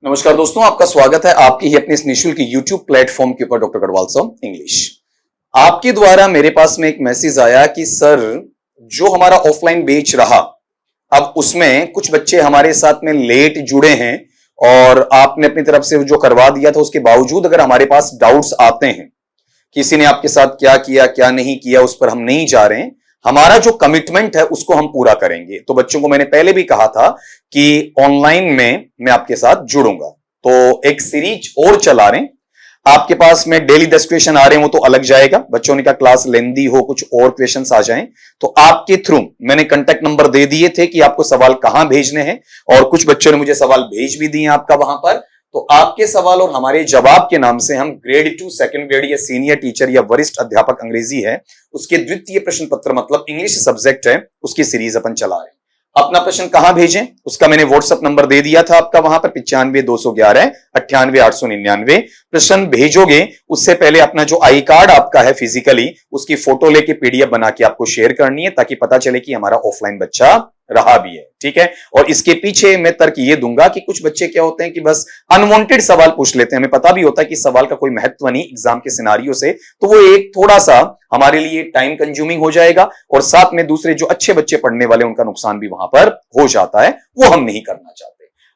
नमस्कार दोस्तों, आपका स्वागत है आपकी ही अपने इस निःशुल्क YouTube प्लेटफॉर्म के ऊपर डॉक्टर गढ़वाल साहब इंग्लिश। आपके द्वारा मेरे पास में एक मैसेज आया कि सर जो हमारा ऑफलाइन बैच रहा अब उसमें कुछ बच्चे हमारे साथ में लेट जुड़े हैं और आपने अपनी तरफ से जो करवा दिया था उसके बावजूद अगर हमारे पास डाउट्स आते हैं, किसी ने आपके साथ क्या किया क्या नहीं किया उस पर हम नहीं जा रहे हैं, हमारा जो कमिटमेंट है उसको हम पूरा करेंगे। तो बच्चों को मैंने पहले भी कहा था कि ऑनलाइन में मैं आपके साथ जुड़ूंगा, तो एक सीरीज और चला रहे हैं। आपके पास में डेली 10 क्वेश्चन आ रहे हैं, वो तो अलग जाएगा। बच्चों ने कहा क्लास लेंदी हो, कुछ और क्वेश्चंस आ जाएं, तो आपके थ्रू मैंने कांटेक्ट नंबर दे दिए थे कि आपको सवाल कहां भेजने हैं और कुछ बच्चों ने मुझे सवाल भेज भी दिए आपका वहां पर। तो आपके सवाल और हमारे जवाब के नाम से हम ग्रेड 2 सेकंड ग्रेड या सीनियर टीचर या वरिष्ठ अध्यापक अंग्रेजी है उसके द्वितीय प्रश्न पत्र मतलब इंग्लिश सब्जेक्ट है उसकी सीरीज अपन चला रहे हैं। अपना प्रश्न कहां भेजें उसका मैंने व्हाट्सएप नंबर दे दिया था आपका वहां पर 95 211 98 899। प्रश्न भेजोगे उससे पहले अपना जो आई कार्ड आपका है फिजिकली उसकी फोटो लेके पीडीएफ बना के आपको शेयर करनी है ताकि पता चले कि हमारा ऑफलाइन बच्चा रहा भी है, ठीक है। और इसके पीछे मैं तर्क ये दूंगा कि कुछ बच्चे क्या होते हैं कि बस अनवांटेड सवाल पूछ लेते हैं, हमें पता भी होता है कि सवाल का कोई महत्व नहीं एग्जाम के सिनारियो से, तो वो एक थोड़ा सा हमारे लिए टाइम कंज्यूमिंग हो जाएगा और साथ में दूसरे जो अच्छे बच्चे पढ़ने वाले उनका नुकसान भी वहां पर हो जाता है, वो हम नहीं करना चाहते।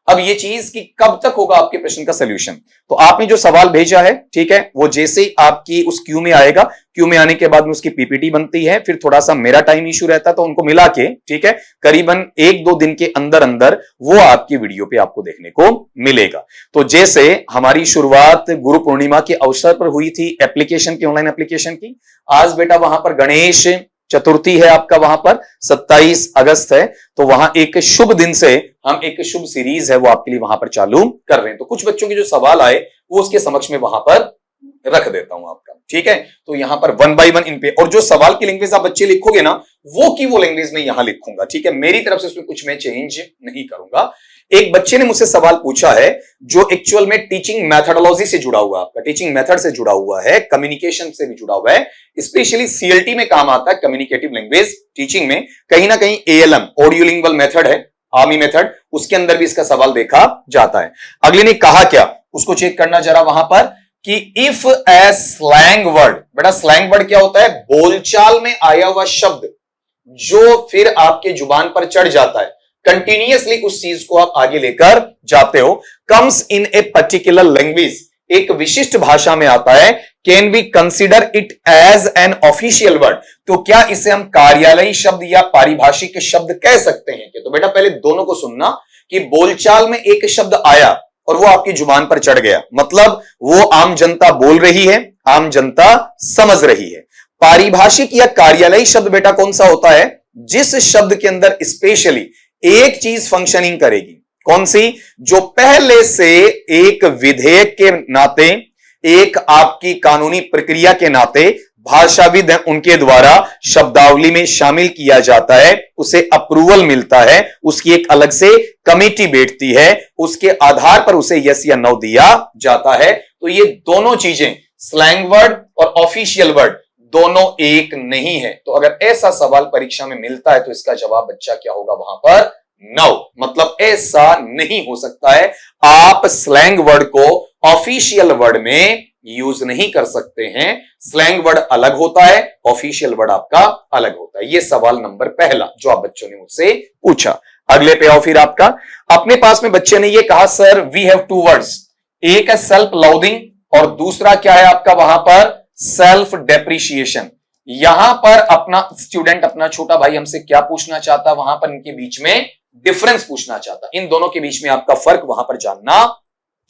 अब ये चीज कि कब तक होगा आपके प्रश्न का सोल्यूशन, तो आपने जो सवाल भेजा है, ठीक है, वो जैसे ही आपकी उस क्यू में आएगा, क्यू में आने के बाद में उसकी पीपीटी बनती है, फिर थोड़ा सा मेरा टाइम इशू रहता है तो उनको मिला के, ठीक है, करीबन 1-2 दिन के अंदर अंदर वो आपकी वीडियो पे आपको देखने को मिलेगा। तो जैसे हमारी शुरुआत गुरु पूर्णिमा के अवसर पर हुई थी एप्लीकेशन की, ऑनलाइन एप्लीकेशन की, आज बेटा वहां पर गणेश चतुर्थी है आपका, वहां पर 27 अगस्त है, तो वहां एक शुभ दिन से हम एक शुभ सीरीज है वो आपके लिए वहां पर चालू कर रहे हैं। तो कुछ बच्चों के जो सवाल आए वो उसके समक्ष में वहां पर रख देता हूं आपका, ठीक है। तो यहां पर 1 बाय 1 इन पे, और जो सवाल की लैंग्वेज आप बच्चे लिखोगे ना वो की वो लैंग्वेज में यहां लिखूंगा, ठीक है। मेरी तरफ से उसमें कुछ मैं चेंज नहीं करूंगा। एक बच्चे ने मुझसे सवाल पूछा है जो एक्चुअल में टीचिंग मैथडोलॉजी से जुड़ा हुआ है, आपका टीचिंग मेथड से जुड़ा हुआ है, कम्युनिकेशन से भी जुड़ा हुआ है, स्पेशली सीएलटी में काम आता है, कम्युनिकेटिव लैंग्वेज टीचिंग में कहीं ना कहीं एएलएम ऑडियो लिंगुअल मेथड है, आर्मी मेथड, उसके अंदर भी इसका सवाल देखा जाता है। अगले ने कहा क्या उसको चेक करना जरा वहां पर कि इफ ए स्लैंग वर्ड, बेटा स्लैंग वर्ड क्या होता है, बोलचाल में आया हुआ शब्द जो फिर आपके जुबान पर चढ़ जाता है, कंटिन्यूअसली उस चीज को आप आगे लेकर जाते हो, comes in a particular language, एक विशिष्ट भाषा में आता है, can we consider it as an official word, तो क्या इसे हम कार्यालयी शब्द या पारिभाषिक शब्द कह सकते हैं क्या। तो बेटा पहले दोनों को सुनना कि बोलचाल में एक शब्द आया और वो आपकी जुबान पर चढ़ गया, मतलब वो आम जनता बोल रही है, आम जनता समझ रही है। पारिभाषिक या कार्यालयी शब्द बेटा कौन सा होता है, जिस शब्द के अंदर स्पेशली एक चीज फंक्शनिंग करेगी, कौन सी, जो पहले से एक विधेयक के नाते, एक आपकी कानूनी प्रक्रिया के नाते भाषाविद हैं उनके द्वारा शब्दावली में शामिल किया जाता है, उसे अप्रूवल मिलता है, उसकी एक अलग से कमेटी बैठती है, उसके आधार पर उसे यस या नो दिया जाता है। तो ये दोनों चीजें स्लैंग वर्ड और ऑफिशियल वर्ड दोनों एक नहीं है। तो अगर ऐसा सवाल परीक्षा में मिलता है तो इसका जवाब बच्चा क्या होगा वहां पर, नो, मतलब ऐसा नहीं हो सकता है, आप स्लैंग वर्ड को ऑफिशियल वर्ड में यूज नहीं कर सकते हैं। स्लैंग वर्ड अलग होता है, ऑफिशियल वर्ड आपका अलग होता है। ये सवाल नंबर पहला जो आप बच्चों ने मुझसे पूछा। अगले पे आओ फिर आपका, अपने पास में बच्चे ने ये कहा सर वी हैव 2 वर्ड्स, एक है सेल्फ लाउडिंग और दूसरा क्या है आपका वहां पर सेल्फ डेप्रिशिएशन। यहां पर अपना स्टूडेंट, अपना छोटा भाई हमसे क्या पूछना चाहता, वहां पर इनके बीच में डिफरेंस पूछना चाहता, इन दोनों के बीच में आपका फर्क वहां पर जानना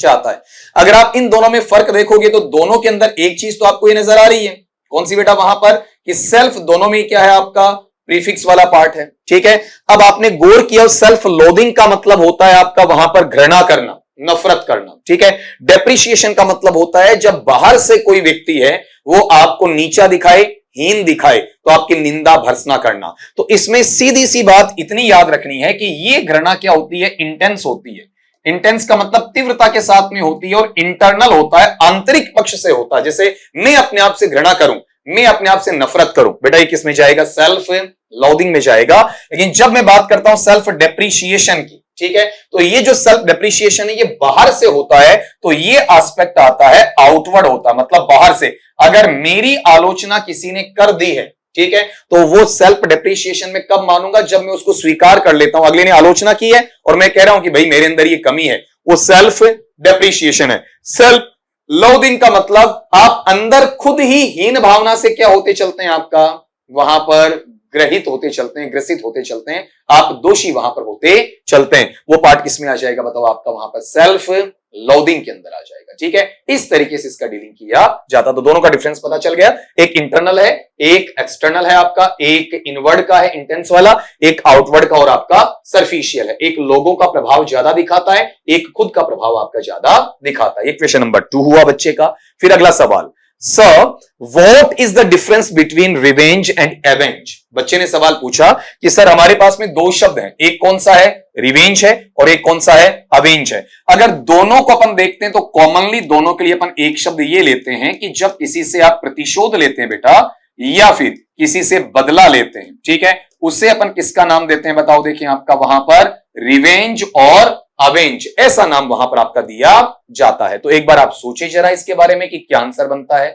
चाहता है। अगर आप इन दोनों में फर्क देखोगे तो दोनों के अंदर एक चीज तो आपको ये नजर आ रही है, कौन सी बेटा वहां पर, कि सेल्फ दोनों में क्या है आपका प्रीफिक्स वाला पार्ट है, ठीक है। अब आपने गौर किया सेल्फ लोडिंग का मतलब होता है आपका वहां पर घृणा करना, नफरत करना, ठीक है। डेप्रिशिएशन का मतलब होता है जब बाहर से कोई व्यक्ति है वो आपको नीचा दिखाए, हीन दिखाए, तो आपकी निंदा भर्त्सना करना। तो इसमें सीधी सी बात इतनी याद रखनी है कि ये घृणा क्या होती है, इंटेंस होती है। इंटेंस का मतलब तीव्रता के साथ में होती है और इंटरनल होता है, आंतरिक पक्ष से होता है। जैसे मैं अपने आप से घृणा करूं, मैं अपने आप से नफरत करूं, बेटा ये किस में जाएगा, सेल्फ लॉदिंग में जाएगा। लेकिन जब मैं बात करता हूं सेल्फ डेप्रिशिएशन की, ठीक है। तो ये जो सेल्फ डेप्रिसिएशन है ये बाहर से होता है, तो ये एस्पेक्ट आता है आउटवर्ड होता है, मतलब बाहर से। अगर मेरी आलोचना किसी ने कर दी है, ठीक है, तो वो सेल्फ डेप्रिसिएशन में कब मानूंगा, जब मैं उसको स्वीकार कर लेता हूं। अगले ने आलोचना की है और मैं कह रहा हूं कि भाई मेरे अंदर ये कमी है, वो सेल्फ डेप्रिसिएशन है। सेल्फ लोथिंग का मतलब आप अंदर खुद ही हीन भावना से क्या होते चलते हैं, आपका वहां पर ग्रहित होते चलते हैं, ग्रसित होते चलते हैं, आप दोषी वहां पर होते चलते हैं। वो पार्ट किसमें आ जाएगा बताओ, आपका वहां पर सेल्फ लोथिंग के अंदर आ जाएगा, ठीक है। इस तरीके से इसका डीलिंग किया जाता, तो दोनों का डिफरेंस पता चल गया। एक इंटरनल है, एक एक्सटर्नल है आपका, एक इनवर्ड का है इंटेंस वाला, एक आउटवर्ड का और आपका सरफिशियल है। एक लोगों का प्रभाव ज्यादा दिखाता है, एक खुद का प्रभाव आपका ज्यादा दिखाता है। ये क्वेश्चन नंबर 2 हुआ बच्चे का। फिर अगला सवाल, sir what is the difference between revenge and avenge. बच्चे ने सवाल पूछा कि सर हमारे पास में दो शब्द हैं, एक कौन सा है, रिवेंज है, और एक कौन सा है, अवेंज है। अगर दोनों को अपन देखते हैं तो कॉमनली दोनों के लिए अपन एक शब्द ये लेते हैं कि जब किसी से आप प्रतिशोध लेते हैं बेटा, या फिर किसी से बदला लेते हैं, ठीक है, उसे अपन किसका नाम देते हैं बताओ। देखिए आपका वहां पर रिवेंज और अवेंज ऐसा नाम वहां पर आपका दिया जाता है। तो एक बार आप सोचिए जरा इसके बारे में कि क्या आंसर बनता है।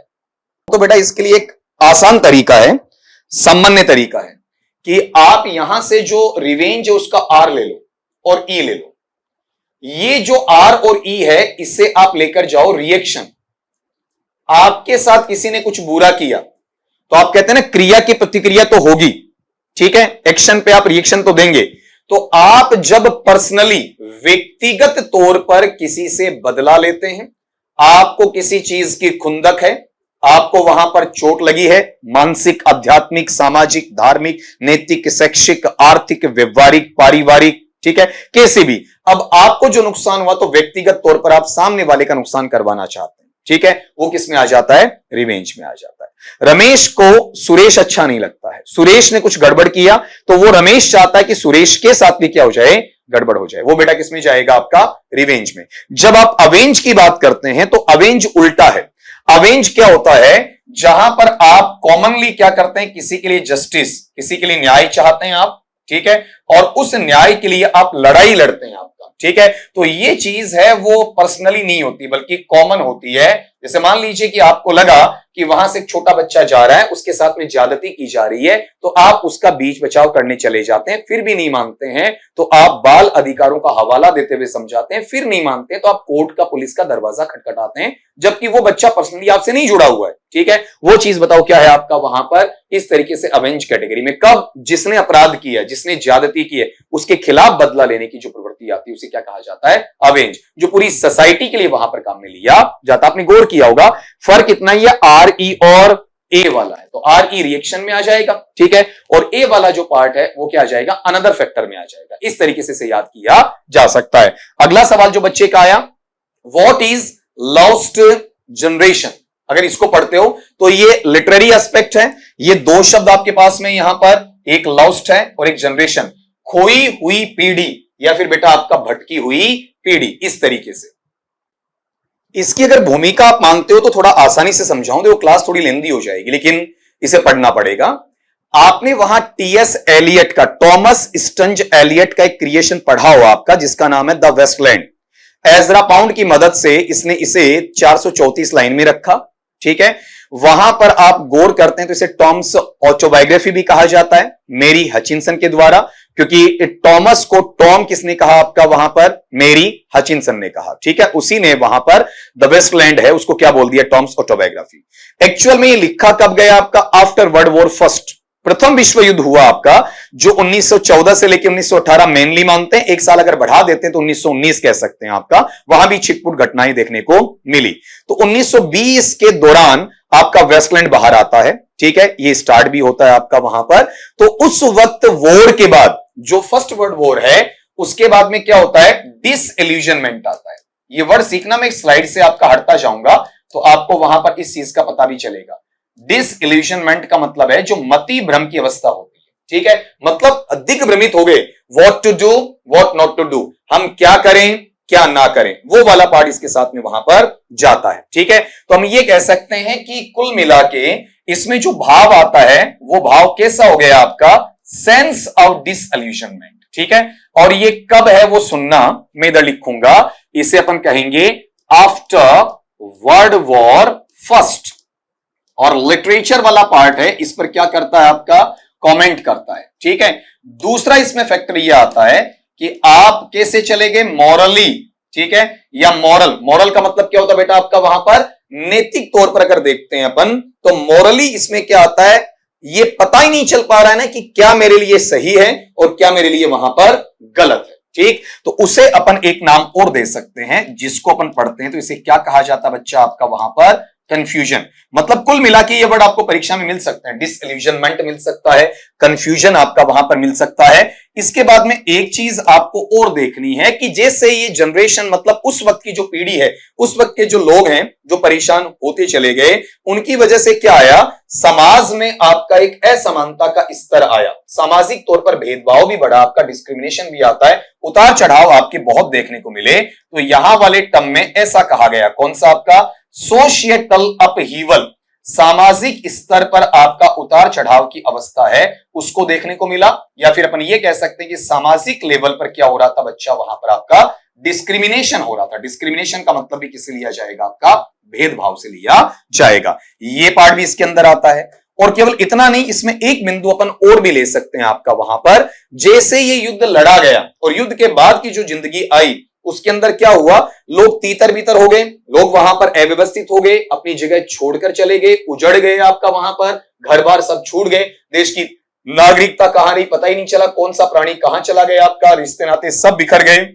तो बेटा इसके लिए एक आसान तरीका है, सामान्य तरीका है कि आप यहां से जो रिवेंज है उसका आर ले लो और ई ले लो। ये जो आर और ई है इससे आप लेकर जाओ रिएक्शन। आपके साथ किसी ने कुछ बुरा किया तो आप कहते हैं ना क्रिया की प्रतिक्रिया तो होगी, ठीक है, एक्शन पे आप रिएक्शन तो देंगे। तो आप जब पर्सनली व्यक्तिगत तौर पर किसी से बदला लेते हैं, आपको किसी चीज की खुंदक है, आपको वहां पर चोट लगी है, मानसिक, आध्यात्मिक, सामाजिक, धार्मिक, नैतिक, शैक्षिक, आर्थिक, व्यवहारिक, पारिवारिक, ठीक है, कैसे भी, अब आपको जो नुकसान हुआ तो व्यक्तिगत तौर पर आप सामने वाले का नुकसान करवाना चाहते हैं, ठीक है, वो किस में आ जाता है, रिवेंज में आ जाता है। रमेश को सुरेश अच्छा नहीं लगता है, सुरेश ने कुछ गड़बड़ किया तो वो रमेश चाहता है कि सुरेश के साथ भी क्या हो जाए, गड़बड़ हो जाए। वो बेटा किसमें जाएगा, आपका रिवेंज में। जब आप अवेंज की बात करते हैं तो अवेंज उल्टा है। अवेंज क्या होता है, जहां पर आप कॉमनली क्या करते हैं, किसी के लिए जस्टिस, किसी के लिए न्याय चाहते हैं आप, ठीक है, और उस न्याय के लिए आप लड़ाई लड़ते हैं आपका, ठीक है। तो ये चीज है वो पर्सनली नहीं होती बल्कि कॉमन होती है। जैसे मान लीजिए कि आपको लगा कि वहां से एक छोटा बच्चा जा रहा है, उसके साथ में ज्यादती की जा रही है, तो आप उसका बीच बचाव करने चले जाते हैं, फिर भी नहीं मानते हैं तो आप बाल अधिकारों का हवाला देते हुए समझाते हैं, फिर नहीं मानते तो आप कोर्ट का, पुलिस का दरवाजा खटखटाते हैं, जबकि वो बच्चा पर्सनली आपसे नहीं जुड़ा हुआ है, ठीक है। वो चीज बताओ क्या है आपका वहां पर, इस तरीके से अवेंज कैटेगरी में। कब, जिसने अपराध किया, जिसने ज्यादती की है, उसके खिलाफ बदला लेने की जो प्रवृत्ति आती है उसे क्या कहा जाता है, अवेंज, जो पूरी सोसाइटी के लिए वहां पर काम में लिया जाता। आपने गौर किया होगा फर्क इतना ही है, आर ई और ए वाला है, तो आर ई रिएक्शन में आ जाएगा, ठीक है, और ए वाला जो पार्ट है वो क्या आ जाएगा, अनदर फैक्टर में आ जाएगा। इस तरीके से इसे याद किया जा सकता है। अगला सवाल जो बच्चे का आया, व्हाट इज लॉस्ट जनरेशन। अगर इसको पढ़ते हो तो ये लिटरेरी एस्पेक्ट है। ये दो शब्द आपके पास में यहां पर, एक लॉस्ट है और एक जनरेशन, खोई हुई पीढ़ी या फिर बेटा आपका भटकी हुई पीढ़ी, इस तरीके से। इसकी अगर भूमिका आप मानते हो तो थोड़ा आसानी से समझाऊं, तो क्लास थोड़ी लेंदी हो जाएगी, लेकिन इसे पढ़ना पड़ेगा। आपने वहां टीएस एलियट का, टॉमस स्टंज एलियट का एक क्रिएशन पढ़ा हो आपका, जिसका नाम है द वेस्टलैंड। एजरा पाउंड की मदद से इसने इसे 434 लाइन में रखा, ठीक है। वहां पर आप गौर करते हैं तो इसे टॉम्स ऑटोबायोग्राफी भी कहा जाता है, मेरी हचिंसन के द्वारा, क्योंकि टॉमस को टॉम किसने कहा आपका वहां पर, मेरी हचिंसन ने कहा, ठीक है। उसी ने वहां पर द वेस्टलैंड है उसको क्या बोल दिया, टॉम्स ऑटोबायोग्राफी। एक्चुअल में ये लिखा कब गया आपका, आफ्टर वर्ल्ड वॉर फर्स्ट, प्रथम विश्व युद्ध हुआ आपका, जो 1914 से लेकर 1918 मेनली मानते हैं, एक साल अगर बढ़ा देते हैं तो 1919 कह सकते हैं आपका, वहां भी छिटपुट घटनाएं देखने को मिली। तो 1920 के दौरान आपका वेस्टलैंड बाहर आता है, ठीक है, ये स्टार्ट भी होता है आपका वहां पर। तो उस वक्त वॉर के बाद, जो फर्स्ट वर्ल्ड वॉर है, उसके बाद में क्या होता है, डिसइल्यूजनमेंट आता है। ये वर्ड सीखना मैं एक स्लाइड से आपका हटता जाऊंगा तो आपको वहां पर इस चीज का पता भी चलेगा। डिसइल्यूजनमेंट का मतलब है जो मति भ्रम की अवस्था होती है, ठीक है, मतलब दिग्भ्रमित हो गए, what to do what not to do, हम क्या करें क्या ना करें, वो वाला पार्ट इसके साथ में वहां पर जाता है, ठीक है। तो हम ये कह सकते हैं कि कुल मिला के इसमें जो भाव आता है वो भाव कैसा हो गया आपका, सेंस ऑफ डिसइल्यूजनमेंट, ठीक है। और ये कब है वो सुनना, मैं इधर लिखूंगा, इसे अपन कहेंगे आफ्टर वर्ल्ड वॉर फर्स्ट। और लिटरेचर वाला पार्ट है, इस पर क्या करता है आपका, कमेंट करता है, ठीक है। दूसरा इसमें फैक्टर यह आता है कि आप कैसे चले गए मॉरली, ठीक है, या मॉरल। मॉरल का मतलब क्या होता है बेटा आपका, वहां पर नैतिक तौर पर अगर देखते हैं अपन तो मॉरली इसमें क्या आता है, ये पता ही नहीं चल पा रहा है ना कि क्या मेरे लिए सही है और क्या मेरे लिए वहां पर गलत है, ठीक। तो उसे अपन एक नाम और दे सकते हैं, जिसको अपन पढ़ते हैं तो इसे क्या कहा जाता है बच्चा आपका वहां पर, कंफ्यूजन। मतलब कुल मिला के ये वर्ड आपको परीक्षा में मिल सकते हैं, डिसइल्यूजनमेंट मिल सकता है, कंफ्यूजन आपका वहां पर मिल सकता है। इसके बाद में एक चीज आपको और देखनी है कि जैसे ये जनरेशन, मतलब उस वक्त की जो पीढ़ी है, उस वक्त के जो लोग हैं जो परेशान होते चले गए, उनकी वजह से क्या आया, समाज में आपका एक असमानता का स्तर आया, सामाजिक तौर पर भेदभाव भी बढ़ा, आपका डिस्क्रिमिनेशन भी आता है, उतार चढ़ाव आपके बहुत देखने को मिले। तो यहां वाले टर्म में ऐसा कहा गया, कौन सा आपका, सोशिएटल अपहीवल, सामाजिक स्तर पर आपका उतार चढ़ाव की अवस्था है, उसको देखने को मिला। या फिर अपन ये कह सकते हैं कि सामाजिक लेवल पर क्या हो रहा था बच्चा, वहां पर आपका डिस्क्रिमिनेशन हो रहा था। डिस्क्रिमिनेशन का मतलब भी किससे लिया जाएगा, आपका भेदभाव से लिया जाएगा। ये पार्ट भी इसके अंदर आता है। और केवल इतना नहीं, इसमें एक बिंदु अपन और भी ले सकते हैं आपका वहां पर, जैसे ये युद्ध लड़ा गया और युद्ध के बाद की जो जिंदगी आई उसके अंदर क्या हुआ, लोग तीतर बीतर हो गए, लोग वहां पर अव्यवस्थित हो गए, अपनी जगह छोड़कर चले गए, उजड़ गए आपका वहां पर, घर बार सब छूट गए, देश की नागरिकता कहां रही पता ही नहीं चला, कौन सा प्राणी कहां चला गया, आपका रिश्ते नाते सब बिखर गए।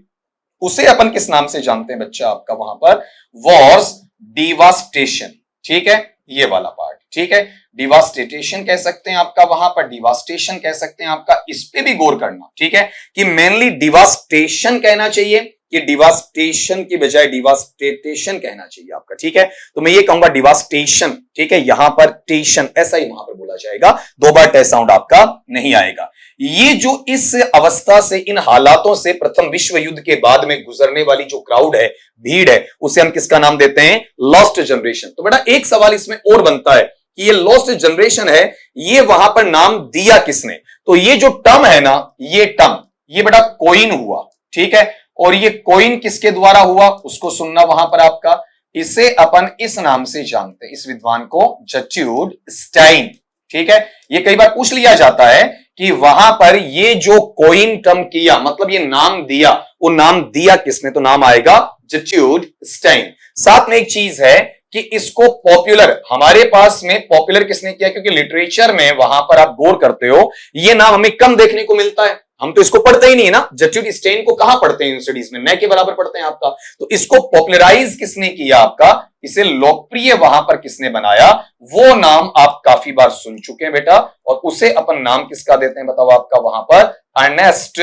उसे अपन किस नाम से जानते हैं बच्चा आपका वहां पर, वॉर्स डिवास्टेशन, ठीक है, ये वाला पार्ट, ठीक है। डिवास्टेशन कह सकते हैं आपका वहां पर, डिवास्टेशन कह सकते हैं आपका, इस पे भी गौर करना, ठीक है, कि मेनली डिवास्टेशन कहना चाहिए, कि डिवास्टेशन की बजाय डिवास्टेशन कहना चाहिए आपका, ठीक है। तो मैं ये कहूंगा डिवास्टेशन, ठीक है, यहां पर टेशन ऐसा ही वहां पर बोला जाएगा, दो बार टे साउंड आपका नहीं आएगा। ये जो इस अवस्था से, इन हालातों से प्रथम विश्व युद्ध के बाद में गुजरने वाली जो क्राउड है, भीड़ है, उसे हम किसका नाम देते हैं, लॉस्ट जनरेशन। तो बेटा एक सवाल इसमें और बनता है कि ये लॉस्ट जनरेशन है, ये वहां पर नाम दिया किसने। तो ये जो टर्म है ना, ये टर्म, ये बेटा कोइन हुआ, ठीक है। और ये कोइन किसके द्वारा हुआ, उसको सुनना वहां पर आपका, इसे अपन इस नाम से जानते हैं, इस विद्वान को जर्ट्रूड स्टाइन, ठीक है। ये कई बार पूछ लिया जाता है कि वहां पर ये जो कोइन टर्म किया, मतलब ये नाम दिया, वो नाम दिया किसने, तो नाम आएगा जर्ट्रूड स्टाइन। साथ में एक चीज है कि इसको पॉपुलर, हमारे पास में पॉपुलर किसने किया, क्योंकि लिटरेचर में वहां पर आप गौर करते हो, ये नाम हमें कम देखने को मिलता है, हम तो इसको पढ़ते ही नहीं है ना, जर्ट्रूड स्टेन को कहां पढ़ते हैं स्टडीज में, न के बराबर पढ़ते हैं आपका। तो इसको पॉपुलराइज किसने किया आपका, इसे लोकप्रिय वहां पर किसने बनाया, वो नाम आप काफी बार सुन चुके हैं बेटा, और उसे अपन नाम किसका देते हैं बताओ आपका वहां पर, अर्नेस्ट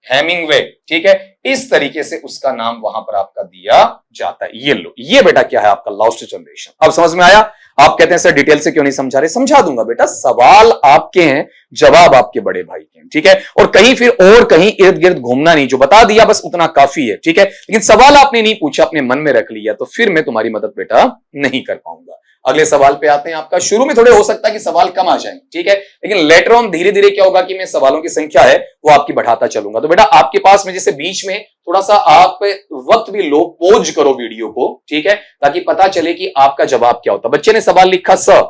हेमिंग्वे, ठीक है। इस तरीके से उसका नाम वहां पर आपका दिया जाता है। ये लो, ये बेटा क्या है आपका लॉस्ट जनरेशन। अब समझ में आया। आप कहते हैं सर डिटेल से क्यों नहीं समझा रहे, समझा दूंगा बेटा, सवाल आपके हैं, जवाब आपके बड़े भाई के हैं, ठीक है। और कहीं फिर और कहीं इर्द गिर्द घूमना नहीं, जो बता दिया बस उतना काफी है, ठीक है। लेकिन सवाल आपने नहीं पूछा, अपने मन में रख लिया, तो फिर मैं तुम्हारी मदद बेटा नहीं कर पाऊंगा। अगले सवाल पे आते हैं आपका। शुरू में थोड़े हो सकता है कि सवाल कम आ जाए, ठीक है, लेकिन लेटर ऑन धीरे धीरे क्या होगा कि मैं सवालों की संख्या है वो आपकी बढ़ाता चलूंगा। तो बेटा आपके पास में जैसे बीच में थोड़ा सा आप वक्त भी लो, पोज करो वीडियो को, ठीक है, ताकि पता चले कि आपका जवाब क्या होता है। बच्चे ने सवाल लिखा स,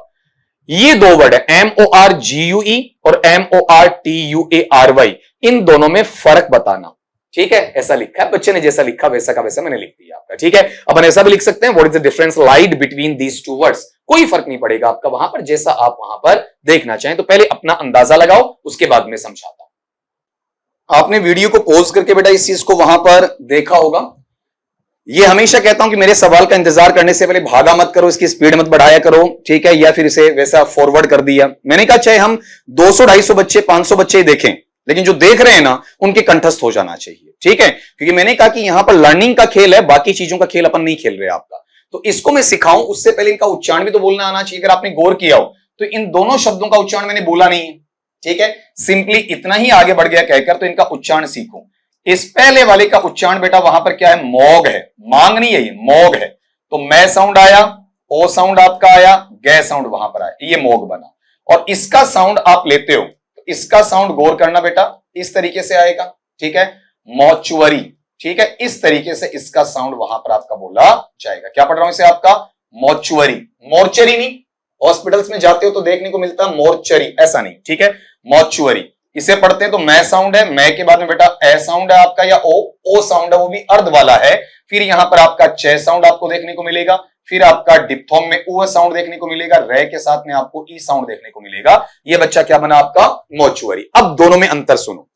ये दो वर्ड है MORGUE और MORTUARY, इन दोनों में फर्क बताना, ठीक है, ऐसा लिखा है बच्चे ने, जैसा लिखा वैसा का वैसा मैंने लिख दिया आपका, ठीक है। अपन ऐसा भी लिख सकते हैं, what is the difference lied between these two words, कोई फर्क नहीं पड़ेगा आपका वहां पर, जैसा आप वहां पर देखना चाहें। तो पहले अपना अंदाजा लगाओ, उसके बाद में समझाता हूं। आपने वीडियो को पॉज करके बेटा इस चीज को वहां पर देखा होगा। ये हमेशा कहता हूं कि मेरे सवाल का इंतजार करने से पहले भागा मत करो, इसकी स्पीड मत बढ़ाया करो, ठीक है, या फिर इसे वैसा फॉरवर्ड कर दिया। मैंने कहा चाहे हम 200-250 बच्चे 500 बच्चे ही देखें, लेकिन जो देख रहे हैं ना उनके कंठस्थ हो जाना चाहिए, ठीक है, क्योंकि मैंने कहा कि यहां पर लर्निंग का खेल है, बाकी चीजों का खेल अपन नहीं खेल रहे आपका। तो इसको मैं सिखाऊं उससे पहले इनका उच्चारण भी तो बोलना आना चाहिए। अगर आपने गौर किया हो तो इन दोनों शब्दों का उच्चारण मैंने बोला नहीं है, ठीक है, सिंपली इतना ही आगे बढ़ गया कहकर, तो इनका उच्चारण सीखो। इस पहले वाले का उच्चारण बेटा वहां पर क्या है, मॉग है, मांग नहीं है, ये मॉग है। तो मैं साउंड आया, ओ साउंड आपका आया, गे साउंड वहां पर आया, ये मॉग बना। और इसका साउंड आप लेते हो, तो इसका साउंड गौर करना बेटा, इस तरीके से आएगा, ठीक है, मॉर्चुअरी, ठीक है, इस तरीके से इसका साउंड वहां पर आपका बोला जाएगा। क्या पढ़ रहा हूं इसे आपका, मॉर्चुअरी, मोर्चरी नहीं, हॉस्पिटल्स में जाते हो तो देखने को मिलता है मोर्चरी, ऐसा नहीं, ठीक है, मॉर्चुअरी। इसे पढ़ते हैं तो मैं साउंड है, मैं के बाद में बेटा ए साउंड है आपका, या ओ साउंड है, वो भी अर्ध वाला है। फिर यहां पर आपका चे साउंड आपको देखने को मिलेगा, फिर आपका डिप्थोंग में ऊ साउंड देखने को मिलेगा, रे के साथ में आपको ई साउंड देखने को मिलेगा। ये बच्चा क्या बना आपका, मॉर्चुअरी। अब दोनों में अंतर सुनो,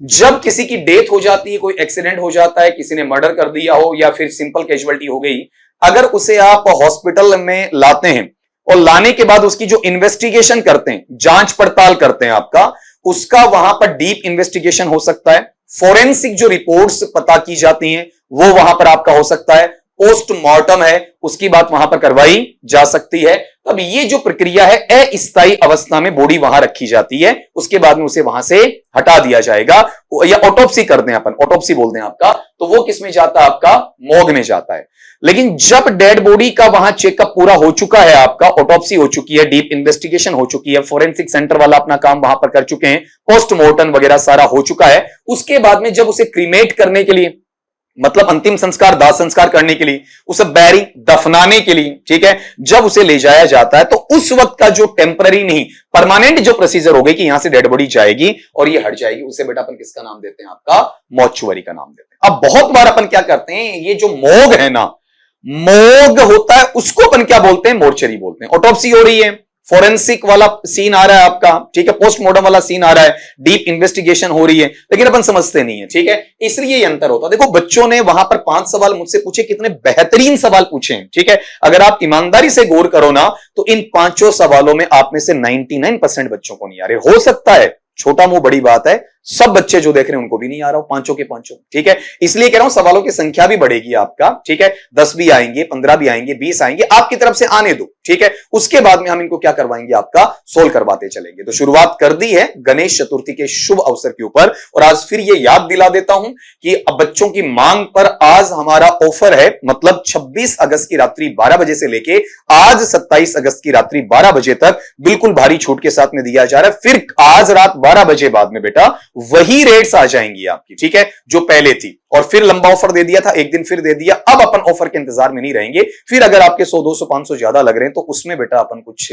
जब किसी की डेथ हो जाती है, कोई एक्सीडेंट हो जाता है, किसी ने मर्डर कर दिया हो या फिर सिंपल कैजुअलिटी हो गई, अगर उसे आप हॉस्पिटल में लाते हैं और लाने के बाद उसकी जो इन्वेस्टिगेशन करते हैं, जांच पड़ताल करते हैं आपका, उसका वहां पर डीप इन्वेस्टिगेशन हो सकता है, फोरेंसिक जो रिपोर्ट्स पता की जाती हैं वो वहां पर आपका हो सकता है, पोस्टमार्टम है उसकी बात वहां पर करवाई जा सकती है। तब ये जो प्रक्रिया है अस्थायी अवस्था में बॉडी वहां रखी जाती है, उसके बाद में उसे वहां से हटा दिया जाएगा, या ऑटोप्सी कर दें अपन, ऑटोप्सी बोलते हैं आपका, तो वो किस में जाता है आपका, मॉर्ग में जाता है। लेकिन जब डेड बॉडी का वहां चेकअप पूरा हो चुका है, आपका ऑटोप्सी हो चुकी है, डीप इन्वेस्टिगेशन हो चुकी है, फोरेंसिक सेंटर वाला अपना काम वहां पर कर चुके हैं, पोस्टमार्टम वगैरह सारा हो चुका है, उसके बाद में जब उसे क्रीमेट करने के लिए, मतलब अंतिम संस्कार, दाह संस्कार करने के लिए, उसे बैरी दफनाने के लिए, ठीक है, जब उसे ले जाया जाता है तो उस वक्त का जो टेम्पररी नहीं परमानेंट जो प्रोसीजर हो गई कि यहां से डेड बॉडी जाएगी और ये हट जाएगी, उसे बेटा अपन किसका नाम देते हैं, आपका मॉर्चुअरी का नाम देते हैं। अब बहुत बार अपन क्या करते हैं, ये जो मोग है ना, मोग होता है उसको अपन क्या बोलते हैं, मोर्चरी बोलते हैं। ऑटोप्सी हो रही है, फोरेंसिक वाला सीन आ रहा है आपका, ठीक है, पोस्टमार्टम वाला सीन आ रहा है, डीप इन्वेस्टिगेशन हो रही है, लेकिन अपन समझते नहीं है, ठीक है, इसलिए ये अंतर होता है। देखो बच्चों ने वहां पर 5 सवाल मुझसे पूछे, कितने बेहतरीन सवाल पूछे हैं, ठीक है, अगर आप ईमानदारी से गौर करो ना तो इन 5 सवालों में आप में से 99% बच्चों को नहीं आ रहे। हो सकता है छोटा मुंह बड़ी बात है, सब बच्चे जो देख रहे हैं उनको भी नहीं आ रहा हो, 5 के 5, ठीक है, इसलिए कह रहा हूं सवालों की संख्या भी बढ़ेगी आपका, ठीक है, 10 भी आएंगे, 15 भी आएंगे, 20 आएंगे, आपकी तरफ से आने दो, ठीक है, उसके बाद में हम इनको क्या करवाएंगे, आपका सोल्व करवाते चलेंगे। तो शुरुआत कर दी है गणेश चतुर्थी के शुभ अवसर के ऊपर, और आज फिर ये याद दिला देता हूं कि अब बच्चों की मांग पर आज हमारा ऑफर है, मतलब 26 अगस्त की रात्रि 12 बजे से लेके आज 27 अगस्त की रात्रि 12 बजे तक बिल्कुल भारी छूट के साथ में दिया जा रहा है। फिर आज रात 12 बजे बाद में बेटा वही रेट्स आ जाएंगी आपकी, ठीक है, जो पहले थी, और फिर लंबा ऑफर दे दिया था, एक दिन फिर दे दिया, अब अपन ऑफर के इंतजार में नहीं रहेंगे। फिर अगर आपके 100 200 500 ज्यादा लग रहे हैं तो उसमें बेटा अपन कुछ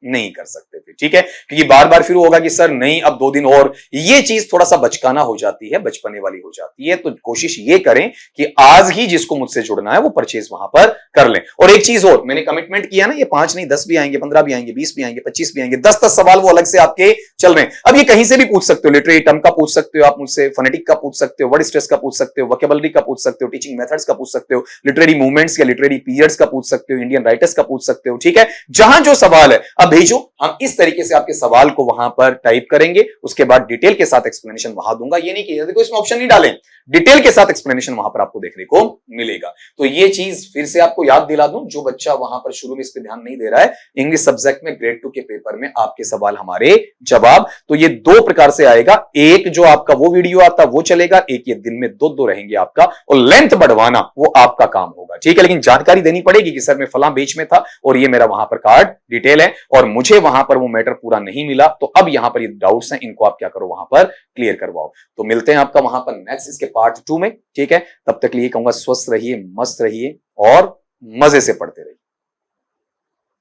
नहीं कर सकते थे, ठीक है, क्योंकि बार बार फिर होगा कि सर नहीं अब 2 दिन और, ये चीज थोड़ा सा बचकाना हो जाती है, बचपने वाली हो जाती है। तो कोशिश ये करें कि आज ही जिसको मुझसे जुड़ना है वो परचेज वहां पर कर लें। और एक चीज और, मैंने कमिटमेंट किया ना, ये 5 नहीं 10 भी आएंगे, 15 भी आएंगे, 20 भी आएंगे, 25 भी आएंगे, 10 सवाल वो अलग से आपके चल रहे हैं। अब ये कहीं से भी पूछ सकते हो, लिटरेरी टर्म का पूछ सकते हो आप मुझसे, फोनेटिक का पूछ सकते हो, वर्ड स्ट्रेस का पूछ सकते हो, वोकैबुलरी का पूछ सकते हो, टीचिंग मेथड्स का पूछ सकते हो, लिटरेरी मूवमेंट्स या लिटरेरी पीरियड्स का पूछ सकते हो, इंडियन राइटर्स का पूछ सकते हो, ठीक है, जहां जो सवाल है अब भेजो, हम इस तरीके से आपके सवाल को वहां पर टाइप करेंगे, उसके बाद डिटेल के साथ एक्सप्लेनेशन वहां दूंगा। ये नहीं कि देखो इसमें ऑप्शन नहीं डालें, डिटेल के साथ एक्सप्लेनेशन वहां पर आपको देखने को मिलेगा। तो ये चीज फिर से आपको याद दिला दूं, जो बच्चा वहां पर शुरू में इस पे ध्यान नहीं दे रहा है, इंग्लिश सब्जेक्ट में ग्रेड 2 के पेपर में आपके सवाल हमारे जवाब, तो ये 2 प्रकार से आएगा, एक जो आपका वो वीडियो आता वो चलेगा, एक ये दिन में 2 रहेंगे आपका, और लेंथ बढ़वाना वो आपका काम होगा, ठीक है, लेकिन जानकारी देनी पड़ेगी कि सर मैं फलां बेच में था और ये मेरा वहां पर कार्ड डिटेल है और मुझे वहां पर वो मैटर पूरा नहीं मिला, तो अब यहां पर ये डाउट्स हैं, इनको आप क्या करो वहां पर क्लियर करवाओ। तो मिलते हैं आपका वहां पर नेक्स्ट इसके पार्ट 2 में, ठीक है, तब तक लिए कहूंगा स्वस्थ रहिए, मस्त रहिए और मजे से पढ़ते रहिए।